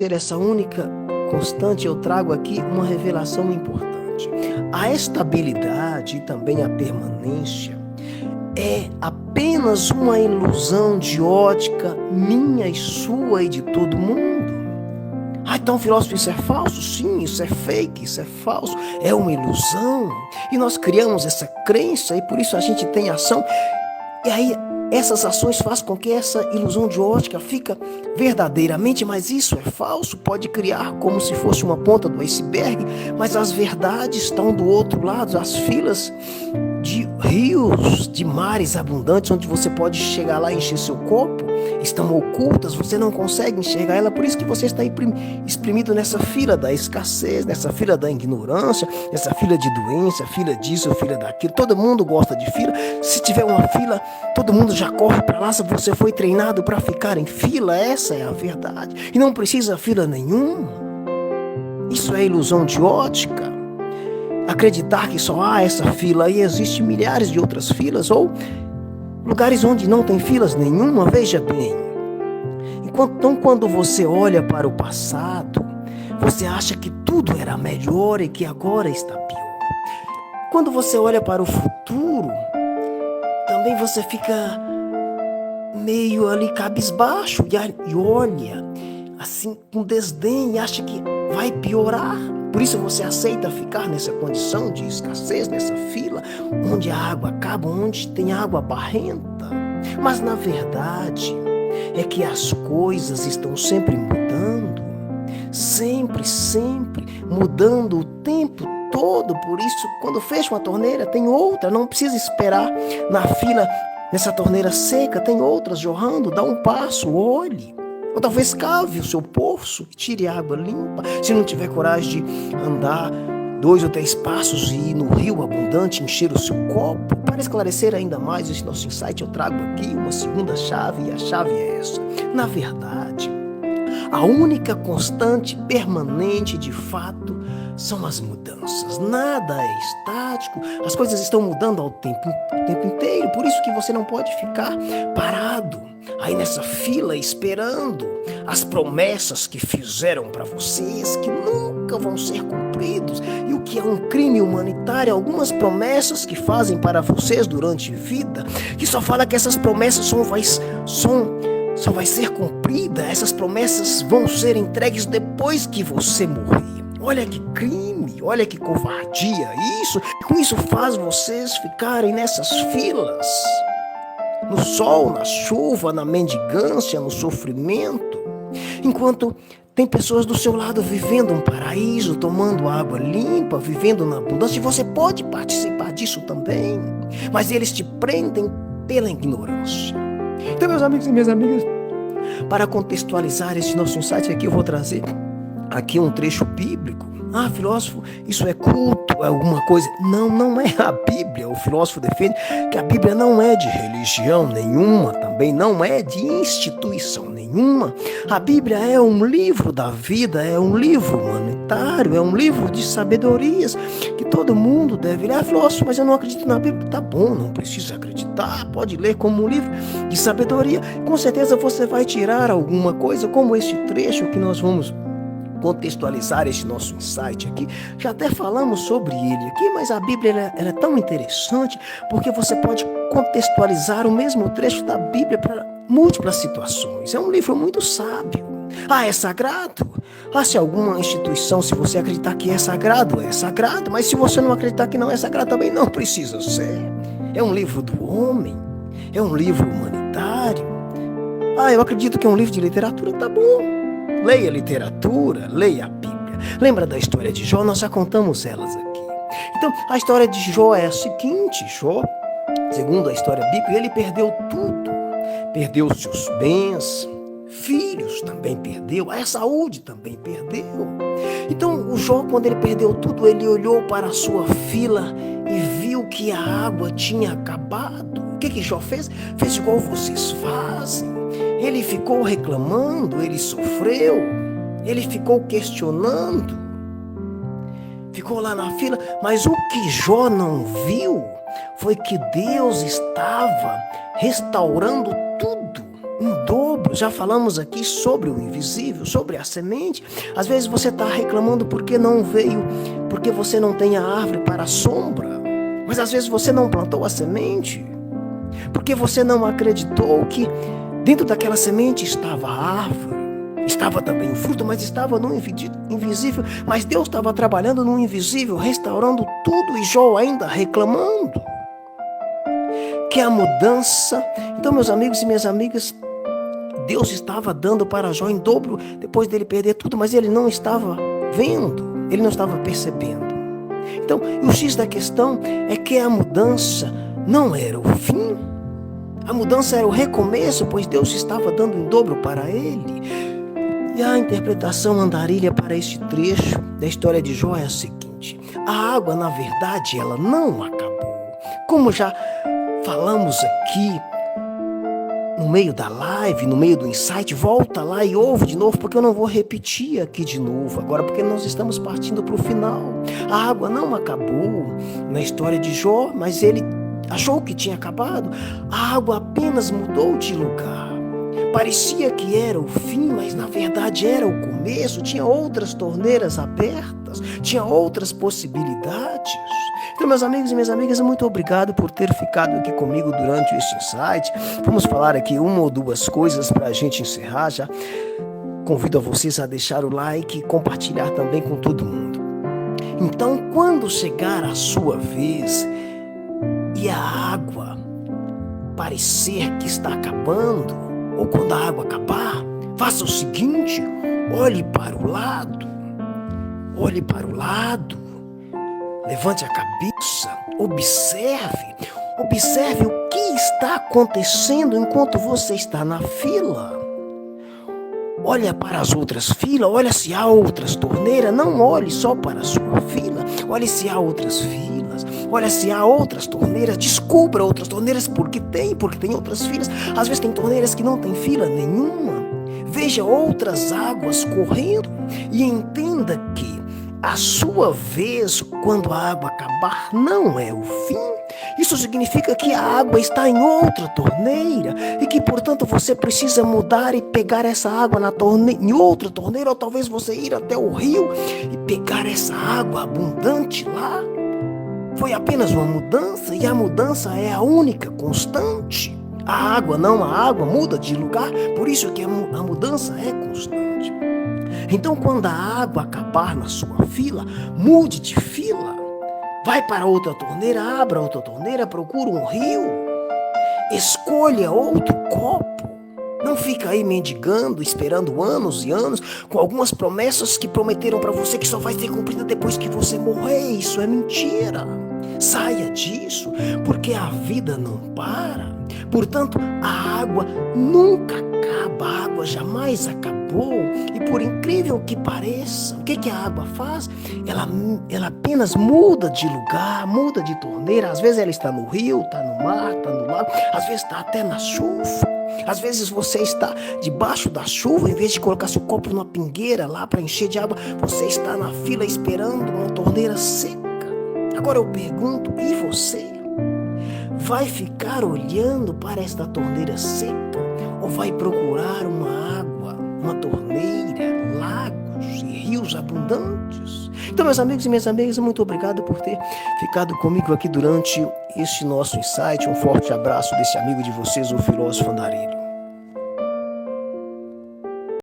Ter essa única constante, eu trago aqui uma revelação importante. A estabilidade e também a permanência é apenas uma ilusão de ótica minha e sua e de todo mundo. Então, filósofo, isso é falso? Sim, isso é fake, isso é falso, é uma ilusão. E nós criamos essa crença e por isso a gente tem ação. E aí, essas ações fazem com que essa ilusão de ótica fica verdadeiramente, mas isso é falso, pode criar como se fosse uma ponta do iceberg, mas as verdades estão do outro lado, as filas de rios, de mares abundantes, onde você pode chegar lá e encher seu copo, estão ocultas, você não consegue enxergar ela, por isso que você está exprimido nessa fila da escassez, nessa fila da ignorância, nessa fila de doença, fila disso, fila daquilo. Todo mundo gosta de fila. Se tiver uma fila, todo mundo já corre para lá. Se você foi treinado para ficar em fila, essa é a verdade. E não precisa fila nenhuma. Isso é ilusão de ótica. Acreditar que só há essa fila e existem milhares de outras filas, ou lugares onde não tem filas nenhuma. Veja bem, então quando você olha para o passado, você acha que tudo era melhor e que agora está pior. Quando você olha para o futuro, também você fica meio ali cabisbaixo e olha assim com desdém e acha que vai piorar. Por isso você aceita ficar nessa condição de escassez, nessa fila, onde a água acaba, onde tem água barrenta. Mas na verdade é que as coisas estão sempre mudando, sempre mudando o tempo todo. Por isso, quando fecha uma torneira, tem outra, não precisa esperar na fila, nessa torneira seca, tem outras jorrando, dá um passo, olhe. Ou talvez cave o seu poço e tire água limpa. Se não tiver coragem de andar 2 ou 3 passos e ir no rio abundante, encher o seu copo. Para esclarecer ainda mais esse nosso insight, eu trago aqui uma segunda chave, e a chave é essa. Na verdade, a única constante permanente de fato são as mudanças. Nada é estático, as coisas estão mudando o tempo inteiro. Por isso que você não pode ficar parado aí nessa fila esperando as promessas que fizeram para vocês, que nunca vão ser cumpridos. E o que é um crime humanitário, algumas promessas que fazem para vocês durante a vida, que só fala que essas promessas só vai ser cumprida, essas promessas vão ser entregues depois que você morrer. Olha que crime, olha que covardia isso. Com isso faz vocês ficarem nessas filas, no sol, na chuva, na mendigância, no sofrimento, enquanto tem pessoas do seu lado vivendo um paraíso, tomando água limpa, vivendo na abundância. E você pode participar disso também, mas eles te prendem pela ignorância. Então, meus amigos e minhas amigas, para contextualizar esse nosso insight aqui, eu vou trazer aqui um trecho bíblico. Filósofo, isso é culto, é alguma coisa? Não, não é a Bíblia. O filósofo defende que a Bíblia não é de religião nenhuma, também não é de instituição nenhuma. A Bíblia é um livro da vida, é um livro humanitário, é um livro de sabedorias que todo mundo deve ler. Filósofo, mas eu não acredito na Bíblia. Tá bom, não precisa acreditar, pode ler como um livro de sabedoria. Com certeza você vai tirar alguma coisa, como este trecho que nós vamos contextualizar este nosso insight aqui. Já até falamos sobre ele aqui, mas a Bíblia ela é tão interessante porque você pode contextualizar o mesmo trecho da Bíblia para múltiplas situações. É um livro muito sábio. É sagrado? Se alguma instituição, se você acreditar que é sagrado, mas se você não acreditar que não é sagrado, também não precisa ser. É um livro do homem, é um livro humanitário. Eu acredito que é um livro de literatura, tá bom. Leia literatura, leia a Bíblia. Lembra da história de Jó? Nós já contamos elas aqui. Então, a história de Jó é a seguinte. Jó, segundo a história bíblica, ele perdeu tudo. Perdeu seus bens, filhos também perdeu, a saúde também perdeu. Então, o Jó, quando ele perdeu tudo, ele olhou para a sua fila e viu que a água tinha acabado. O que Jó fez? Fez igual vocês fazem. Ele ficou reclamando, ele sofreu, ele ficou questionando, ficou lá na fila, mas o que Jó não viu foi que Deus estava restaurando tudo em dobro. dobro. Já falamos aqui sobre o invisível, sobre a semente. Às vezes você está reclamando porque não veio, porque você não tem a árvore para a sombra. Mas às vezes você não plantou a semente, porque você não acreditou que dentro daquela semente estava a árvore, estava também o fruto, mas estava no invisível. Mas Deus estava trabalhando no invisível, restaurando tudo, e Jó ainda reclamando que a mudança. Então, meus amigos e minhas amigas, Deus estava dando para Jó em dobro depois dele perder tudo, mas ele não estava vendo, ele não estava percebendo. Então, o X da questão é que a mudança não era o fim, a mudança era o recomeço, pois Deus estava dando em dobro para ele. E a interpretação andarilha para este trecho da história de Jó é a seguinte: a água, na verdade, ela não acabou. Como já falamos aqui no meio da live, no meio do insight, volta lá e ouve de novo, porque eu não vou repetir aqui de novo agora, porque nós estamos partindo para o final. A água não acabou na história de Jó, mas ele achou que tinha acabado. A água apenas mudou de lugar. Parecia que era o fim, mas na verdade era o começo. Tinha outras torneiras abertas, tinha outras possibilidades. Então, meus amigos e minhas amigas, muito obrigado por ter ficado aqui comigo durante este insight. Vamos falar aqui uma ou duas coisas para a gente encerrar. Já convido a vocês a deixar o like e compartilhar também com todo mundo. Então, quando chegar a sua vez e a água parecer que está acabando, ou quando a água acabar, faça o seguinte: olhe para o lado, levante a cabeça, observe o que está acontecendo enquanto você está na fila. Olha para as outras filas, olha se há outras torneiras, não olhe só para a sua fila, olhe se há outras filas, olha se há outras torneiras, descubra outras torneiras, porque tem outras filas. Às vezes tem torneiras que não tem fila nenhuma. Veja outras águas correndo e entenda que a sua vez, quando a água acabar, não é o fim. Isso significa que a água está em outra torneira e que, portanto, você precisa mudar e pegar essa água em outra torneira, ou talvez você ir até o rio e pegar essa água abundante lá. Foi apenas uma mudança, e a mudança é a única constante. A água muda de lugar, por isso que a mudança é constante. Então, quando a água acabar na sua fila, mude de fila. Vai para outra torneira, abra outra torneira, procura um rio. Escolha outro copo. Não fica aí mendigando, esperando anos e anos, com algumas promessas que prometeram para você que só vai ser cumprida depois que você morrer. Isso é mentira. Saia disso, porque a vida não para. Portanto, a água nunca acaba, a água jamais acabou. E por incrível que pareça, o que a água faz? Ela apenas muda de lugar, muda de torneira. Às vezes ela está no rio, está no mar, está no lago, às vezes está até na chuva. Às vezes você está debaixo da chuva, em vez de colocar seu copo numa pingueira lá para encher de água, você está na fila esperando uma torneira seca. Agora eu pergunto, e você? Vai ficar olhando para esta torneira seca ou vai procurar uma água, uma torneira, lagos e rios abundantes? Então, meus amigos e minhas amigas, muito obrigado por ter ficado comigo aqui durante este nosso insight. Um forte abraço desse amigo de vocês, o filósofo andarilho.